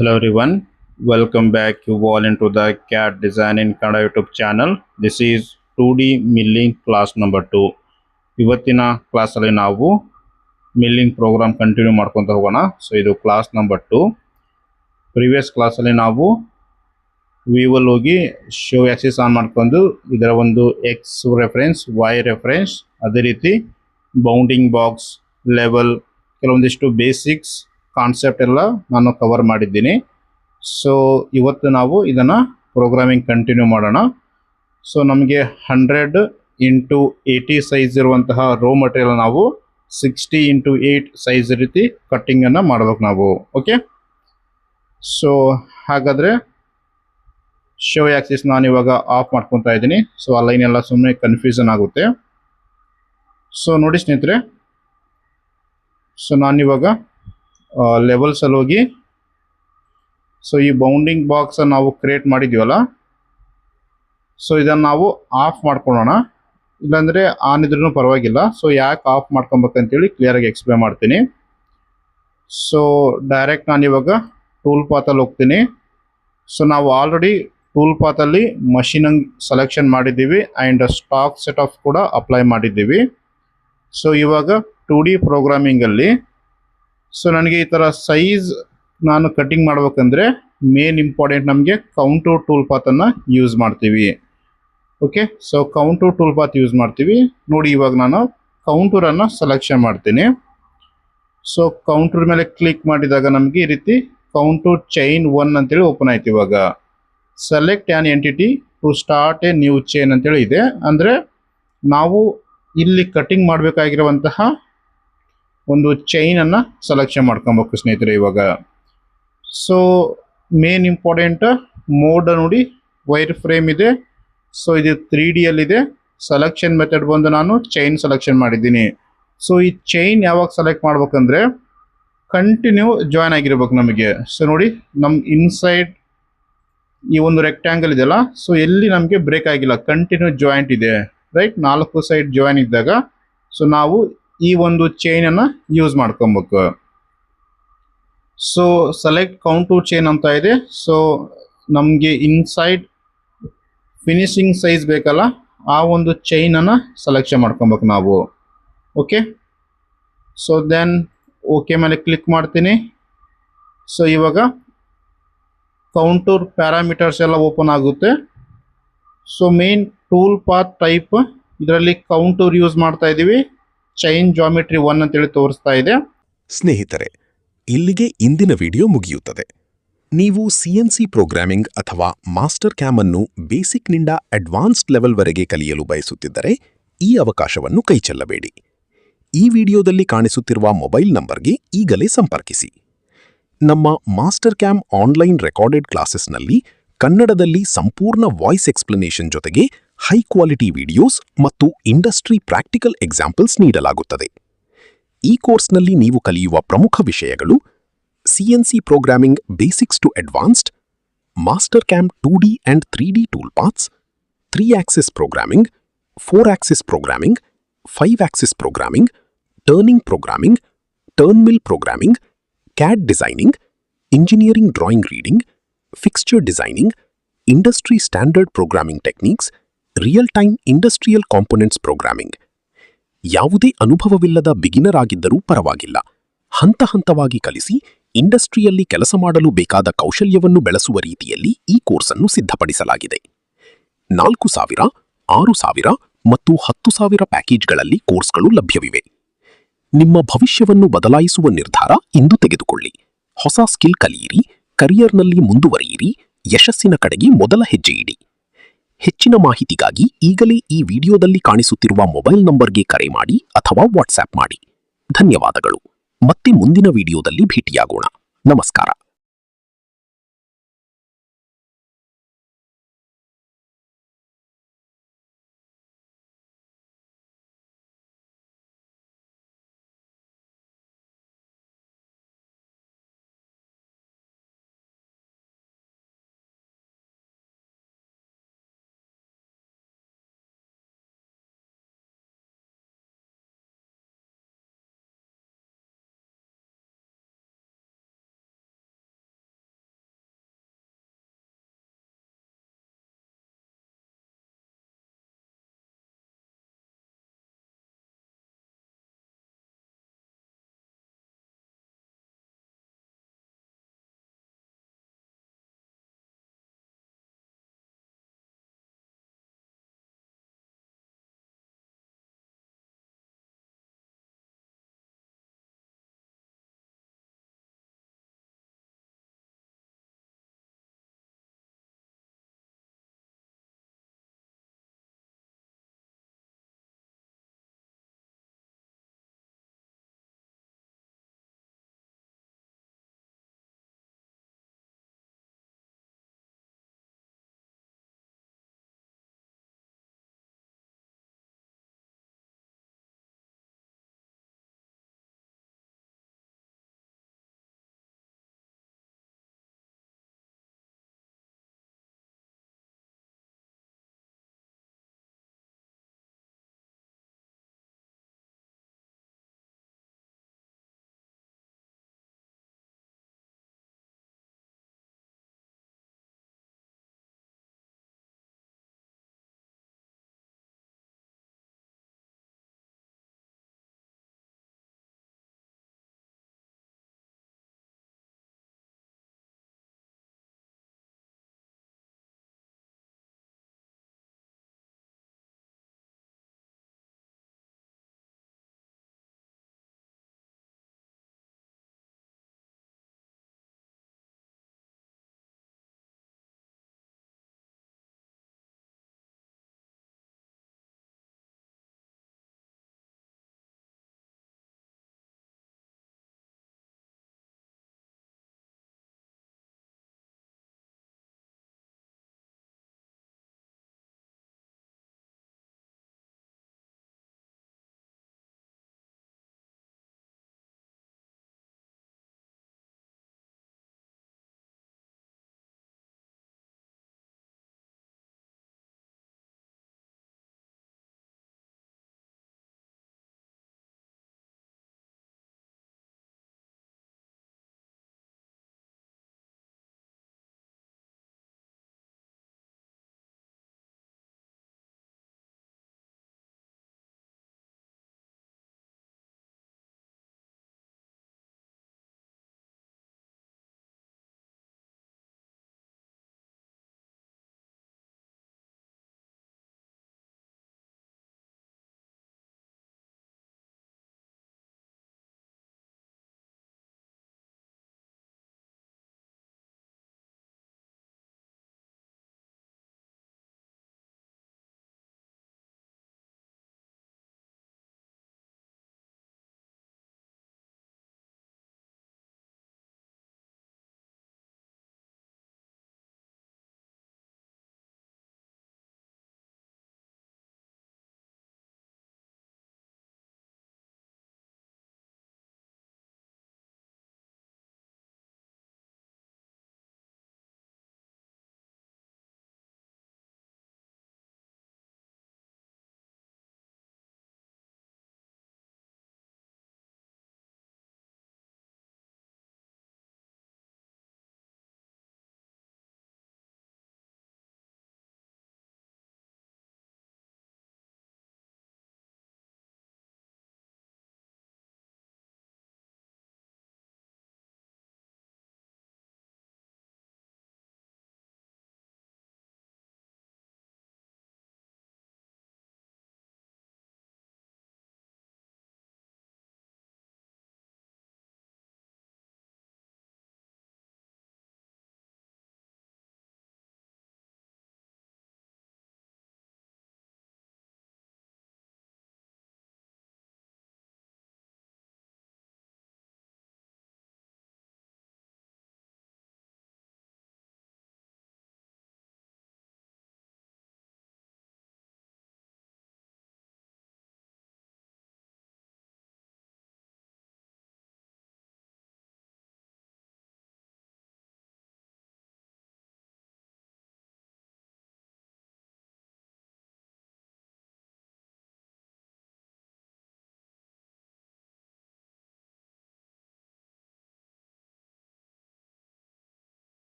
Hello everyone, welcome back you all into the CAD Design in Kannada YouTube channel. This is 2D milling class number 2. ಇವತ್ತಿನ class ಅಲ್ಲಿ ನಾವು milling program continue ಮಾಡ್ಕೊಂತ ಹೋಗೋಣ. So ಇದು class number 2. Previous class ಅಲ್ಲಿ ನಾವು ವಿವಲ್ ಹೋಗಿ show Axis on ಮಾಡ್ಕೊಂಡು ಇದರ ಒಂದು ಎಕ್ಸ್ ರೆಫರೆನ್ಸ್, ವೈ ರೆಫರೆನ್ಸ್, ಅದೇ ರೀತಿ ಬೌಂಡಿಂಗ್ ಬಾಕ್ಸ್, ಲೆವೆಲ್, ಕೆಲವೊಂದಿಷ್ಟು ಬೇಸಿಕ್ಸ್ ಕಾನ್ಸೆಪ್ಟ್ ಎಲ್ಲ ನಾನು ಕವರ್ ಮಾಡಿದ್ದೀನಿ. ಸೊ ಇವತ್ತು ನಾವು ಇದನ್ನು ಪ್ರೋಗ್ರಾಮಿಂಗ್ ಕಂಟಿನ್ಯೂ ಮಾಡೋಣ. ಸೊ ನಮಗೆ 100x80 ಸೈಜ್ ಇರುವಂತಹ ರೋ ಮಟೀರಿಯಲ್ ನಾವು 60x8 ಸೈಜ್ ರೀತಿ ಕಟ್ಟಿಂಗನ್ನು ಮಾಡಬೇಕು ನಾವು. ಓಕೆ, ಸೊ ಹಾಗಾದರೆ ಶೋ ಆಕ್ಸಿಸ್ ನಾನು ಇವಾಗ ಆಫ್ ಮಾಡ್ಕೊತಾ ಇದ್ದೀನಿ. ಸೊ ಆ ಲೈನ್ ಎಲ್ಲ ಸುಮ್ಮನೆ ಕನ್ಫ್ಯೂಷನ್ ಆಗುತ್ತೆ. ಸೊ ನೋಡಿ ಸ್ನೇಹಿತರೆ, ಸೊ ನಾನಿವಾಗ ಲೆವೆಲ್ಸ್ ಅಲ್ಲಿ ಹೋಗಿ ಸೊ ಈ ಬೌಂಡಿಂಗ್ ಬಾಕ್ಸ್ ನಾವು ಕ್ರಿಯೇಟ್ ಮಾಡಿದ್ವಲ್ಲ, ಸೊ ಇದನ್ನು ನಾವು ಆಫ್ ಮಾಡ್ಕೊಳ್ಳೋಣ. ಇಲ್ಲಾಂದರೆ ಆನ್ ಇದ್ರೂ ಪರವಾಗಿಲ್ಲ. ಸೊ ಯಾಕೆ ಆಫ್ ಮಾಡ್ಕೊಬೇಕಂತೇಳಿ ಕ್ಲಿಯರಾಗಿ ಎಕ್ಸ್ಪ್ಲೇನ್ ಮಾಡ್ತೀನಿ. ಸೊ ಡೈರೆಕ್ಟ್ ನಾನಿವಾಗ ಟೂಲ್ ಪಾತಲ್ಲಿ ಹೋಗ್ತೀನಿ. ಸೊ ನಾವು ಆಲ್ರೆಡಿ ಟೂಲ್ ಪಾತಲ್ಲಿ ಮಷೀನಿಂಗ್ ಸೆಲೆಕ್ಷನ್ ಮಾಡಿದ್ದೀವಿ ಆ್ಯಂಡ್ ಸ್ಟಾಕ್ ಸೆಟ್ ಆಫ್ ಕೂಡ ಅಪ್ಲೈ ಮಾಡಿದ್ದೀವಿ. ಸೊ ಇವಾಗ 2D ಪ್ರೋಗ್ರಾಮಿಂಗಲ್ಲಿ ಸೊ ನನಗೆ ಈ ಥರ ಸೈಜ್ ನಾನು ಕಟಿಂಗ್ ಮಾಡ್ಬೇಕಂದ್ರೆ ಮೇನ್ ಇಂಪಾರ್ಟೆಂಟ್ ನಮಗೆ ಕೌಂಟೂರ್ ಟೂಲ್ ಪಾತನ್ನು ಯೂಸ್ ಮಾಡ್ತೀವಿ. Okay, so contour tool path use ಮಾಡ್ತೀವಿ. ನೋಡಿ ಇವಾಗ ನಾನು ಕೌಂಟೂರನ್ನು ಸೆಲೆಕ್ಷನ್ ಮಾಡ್ತೀನಿ. ಸೊ ಕೌಂಟೂರ್ ಮೇಲೆ ಕ್ಲಿಕ್ ಮಾಡಿದಾಗ ನಮಗೆ ಈ ರೀತಿ ಕೌಂಟೂರ್ ಚೈನ್ 1 ಅಂತೇಳಿ ಓಪನ್ ಆಯ್ತು. ಇವಾಗ select an entity to start a new chain ಅಂತೇಳಿ ಇದೆ. ಅಂದರೆ ನಾವು ಇಲ್ಲಿ ಕಟಿಂಗ್ ಮಾಡಬೇಕಾಗಿರುವಂತಹ ಒಂದು ಚೈನನ್ನು ಸೆಲೆಕ್ಷನ್ ಮಾಡ್ಕೊಬೇಕು ಸ್ನೇಹಿತರೆ ಇವಾಗ. ಸೊ ಮೇನ್ ಇಂಪಾರ್ಟೆಂಟ್ ಮೋಡ್ ನೋಡಿ, ವೈರ್ ಫ್ರೇಮ್ ಇದೆ. ಸೊ ಇದು 3Dಯಲ್ಲಿದೆ. ಸೆಲೆಕ್ಷನ್ ಮೆಥಡ್ ಬಂದು ನಾನು ಚೈನ್ ಸೆಲೆಕ್ಷನ್ ಮಾಡಿದ್ದೀನಿ. ಸೊ ಈ ಚೈನ್ ಯಾವಾಗ ಸೆಲೆಕ್ಟ್ ಮಾಡ್ಬೇಕಂದ್ರೆ ಕಂಟಿನ್ಯೂ ಜಾಯ್ನ್ ಆಗಿರ್ಬೇಕು ನಮಗೆ. ಸೊ ನೋಡಿ, ನಮ್ಮ ಇನ್ಸೈಡ್ ಈ ಒಂದು ರೆಕ್ಟ್ಯಾಂಗಲ್ ಇದೆಯಲ್ಲ, ಸೊ ಎಲ್ಲಿ ನಮಗೆ ಬ್ರೇಕ್ ಆಗಿಲ್ಲ, ಕಂಟಿನ್ಯೂ ಜಾಯಿಂಟ್ ಇದೆ. ರೈಟ್, 4 ಸೈಡ್ ಜಾಯಿನ್ ಇದ್ದಾಗ ಸೊ ನಾವು ಈ ಒಂದು ಚೈನನ್ನು ಯೂಸ್ ಮಾಡ್ಕೊಬೇಕು. ಸೊ ಸೆಲೆಕ್ಟ್ ಕೌಂಟೂರ್ ಚೈನ್ ಅಂತ ಇದೆ. ಸೊ ನಮಗೆ ಇನ್ಸೈಡ್ ಫಿನಿಶಿಂಗ್ ಸೈಜ್ ಬೇಕಲ್ಲ, ಆ ಒಂದು ಚೈನನ್ನು ಸೆಲೆಕ್ಷನ್ ಮಾಡ್ಕೊಬೇಕು ನಾವು. ಓಕೆ, ಸೊ ದೆನ್ ಓಕೆ ಮೇಲೆ ಕ್ಲಿಕ್ ಮಾಡ್ತೀನಿ. ಸೊ ಇವಾಗ ಕೌಂಟೂರ್ ಪ್ಯಾರಾಮೀಟರ್ಸ್ ಎಲ್ಲ ಓಪನ್ ಆಗುತ್ತೆ. So main tool path type ಇದರಲ್ಲಿ ಕೌಂಟೂರ್ ಯೂಸ್ ಮಾಡ್ತಾ ಇದ್ದೀವಿ. ಚೈನ್ ಜಾಮಿಟ್ರಿ 1 ಅಂತೇಳಿ ತೋರಿಸ್ತಾ ಇದೆ. ಸ್ನೇಹಿತರೆ, ಇಲ್ಲಿಗೆ ಇಂದಿನ ವಿಡಿಯೋ ಮುಗಿಯುತ್ತದೆ. ನೀವು CNC ಪ್ರೋಗ್ರಾಮಿಂಗ್ ಅಥವಾ ಮಾಸ್ಟರ್ ಕ್ಯಾಮ್ ಅನ್ನು ಬೇಸಿಕ್ನಿಂದ ಅಡ್ವಾನ್ಸ್ಡ್ ಲೆವೆಲ್ವರೆಗೆ ಕಲಿಯಲು ಬಯಸುತ್ತಿದ್ದರೆ ಈ ಅವಕಾಶವನ್ನು ಕೈಚೆಲ್ಲಬೇಡಿ. ಈ ವಿಡಿಯೋದಲ್ಲಿ ಕಾಣಿಸುತ್ತಿರುವ ಮೊಬೈಲ್ ನಂಬರ್ಗೆ ಈಗಲೇ ಸಂಪರ್ಕಿಸಿ. ನಮ್ಮ ಮಾಸ್ಟರ್ ಕ್ಯಾಮ್ ಆನ್ಲೈನ್ ರೆಕಾರ್ಡೆಡ್ ಕ್ಲಾಸಸ್ನಲ್ಲಿ ಕನ್ನಡದಲ್ಲಿ ಸಂಪೂರ್ಣ ವಾಯ್ಸ್ ಎಕ್ಸ್ಪ್ಲನೇಷನ್ ಜೊತೆಗೆ ಹೈ ಕ್ವಾಲಿಟಿ ವಿಡಿಯೋಸ್ ಮತ್ತು ಇಂಡಸ್ಟ್ರಿ ಪ್ರಾಕ್ಟಿಕಲ್ ಎಕ್ಸಾಂಪಲ್ಸ್ ನೀಡಲಾಗುತ್ತದೆ. ಈ ಕೋರ್ಸ್ನಲ್ಲಿ ನೀವು ಕಲಿಯುವ ಪ್ರಮುಖ ವಿಷಯಗಳು CNC programming basics to advanced, Mastercam 2D and 3D tool paths, 3 axis programming, 4 axis programming, 5 axis programming, turning programming, turn mill programming, CAD designing, engineering drawing reading, fixture designing, industry standard programming techniques, real time industrial components programming. ಯಾವುದೇ ಅನುಭವವಿಲ್ಲದ beginner ಆಗಿದ್ದರೂ ಪರವಾಗಿಲ್ಲ, ಹಂತ ಹಂತವಾಗಿ ಕಲಿಸಿ ಇಂಡಸ್ಟ್ರಿಯಲ್ಲಿ ಕೆಲಸ ಮಾಡಲು ಬೇಕಾದ ಕೌಶಲ್ಯವನ್ನು ಬೆಳೆಸುವ ರೀತಿಯಲ್ಲಿ ಈ ಕೋರ್ಸನ್ನು ಸಿದ್ಧಪಡಿಸಲಾಗಿದೆ. 4,000, 6,000 ಮತ್ತು 10,000 ಪ್ಯಾಕೇಜ್ಗಳಲ್ಲಿ ಕೋರ್ಸ್ಗಳು ಲಭ್ಯವಿವೆ. ನಿಮ್ಮ ಭವಿಷ್ಯವನ್ನು ಬದಲಾಯಿಸುವ ನಿರ್ಧಾರ ಇಂದು ತೆಗೆದುಕೊಳ್ಳಿ. ಹೊಸ ಸ್ಕಿಲ್ ಕಲಿಯಿರಿ, ಕರಿಯರ್ನಲ್ಲಿ ಮುಂದುವರಿಯಿರಿ, ಯಶಸ್ಸಿನ ಕಡೆಗೆ ಮೊದಲ ಹೆಜ್ಜೆ ಇಡಿ. ಹೆಚ್ಚಿನ ಮಾಹಿತಿಗಾಗಿ ಈಗಲೇ ಈ ವಿಡಿಯೋದಲ್ಲಿ ಕಾಣಿಸುತ್ತಿರುವ ಮೊಬೈಲ್ ನಂಬರ್ಗೆ ಕರೆ ಮಾಡಿ ಅಥವಾ ವಾಟ್ಸ್ಆಪ್ ಮಾಡಿ. ಧನ್ಯವಾದಗಳು. ಮತ್ತೆ ಮುಂದಿನ ವಿಡಿಯೋದಲ್ಲಿ ಭೇಟಿಯಾಗೋಣ. ನಮಸ್ಕಾರ.